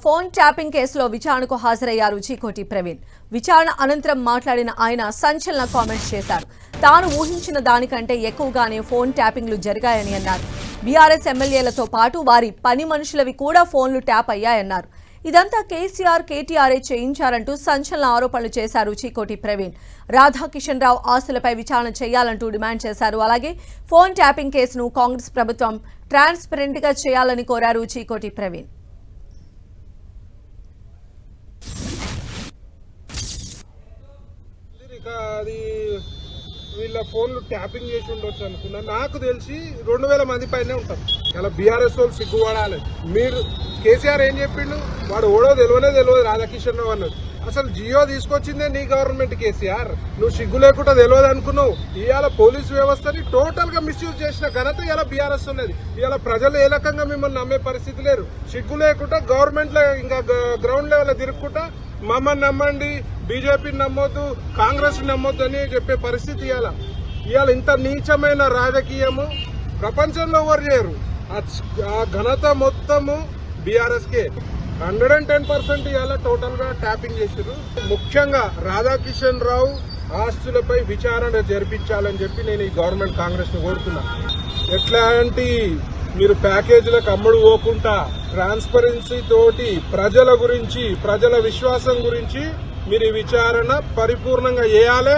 Phone tapping కేసులో విచారణకు హాజరయ్యారు చీకోటి ప్రవీణ్. విచారణ అనంతరం మాట్లాడిన ఆయన సంచలన కామెంట్స్ చేశారు. తాను ఊహించిన దానికంటే ఎక్కువగానే ఫోన్ ట్యాపింగ్లు జరిగాయని అన్నారు. బీఆర్ఎస్ ఎమ్మెల్యేలతో పాటు వారి పని మనుషులవి కూడా ఫోన్లు ట్యాప్ అయ్యాయన్నారు. ఇదంతా కేసీఆర్ కేటీఆర్ఏ చేయించారంటూ సంచలన ఆరోపణలు చేశారు చీకోటి ప్రవీణ్. రాధాకిషన్ రావు ఆస్తులపై విచారణ చేయాలంటూ డిమాండ్ చేశారు. అలాగే ఫోన్ ట్యాపింగ్ కేసును కాంగ్రెస్ ప్రభుత్వం ట్రాన్స్పరెంట్ గా చేయాలని కోరారు చీకోటి ప్రవీణ్. అది వీళ్ళ ఫోన్లు ట్యాపింగ్ చేసి ఉండొచ్చు అనుకున్నా. నాకు తెలిసి 2000 మంది పైనే ఉంటారు. ఇలా బీఆర్ఎస్ వాళ్ళు సిగ్గుపడాలి. మీరు కేసీఆర్ ఏం చెప్పిండు, వాడు ఓడో తెలియదు రాధాకిషన్ రావు అన్నది. అసలు జియో తీసుకొచ్చిందే నీ గవర్నమెంట్ కేసీఆర్. నువ్వు సిగ్గు లేకుండా తెలియదు అనుకున్నావు. ఇవాళ పోలీసు వ్యవస్థని టోటల్ గా మిస్యూజ్ చేసిన ఘనత ఇలా బీఆర్ఎస్ ఉన్నది. ఇవాళ ప్రజలు ఏ రకంగా మిమ్మల్ని నమ్మే పరిస్థితి లేరు. సిగ్గు లేకుండా గవర్నమెంట్ లో ఇంకా గ్రౌండ్ లెవెల్ తిరుగుకుంటా మమ్మల్ని నమ్మండి, బీజేపీని నమ్మొద్దు, కాంగ్రెస్ నమ్మొద్దు అని చెప్పే పరిస్థితి ఇవాళ ఇంత నీచమైన రాజకీయము ప్రపంచంలో ఎవరు చేయరు. ఆ ఘనత మొత్తము బీఆర్ఎస్ కే. 110% ఇవాళ టోటల్ గా ట్యాపింగ్ చేశారు. ముఖ్యంగా రాధాకిషన్ రావు ఆస్తులపై విచారణ జరిపించాలని చెప్పి నేను ఈ గవర్నమెంట్ కాంగ్రెస్ ను కోరుతున్నా. ఎట్లాంటి మీరు ప్యాకేజీలకు అమ్ముడు పోకుండా ట్రాన్స్పరెన్సీ తోటి ప్రజల గురించి, ప్రజల విశ్వాసం గురించి మీరు ఈ విచారణ పరిపూర్ణంగా చేయాలి.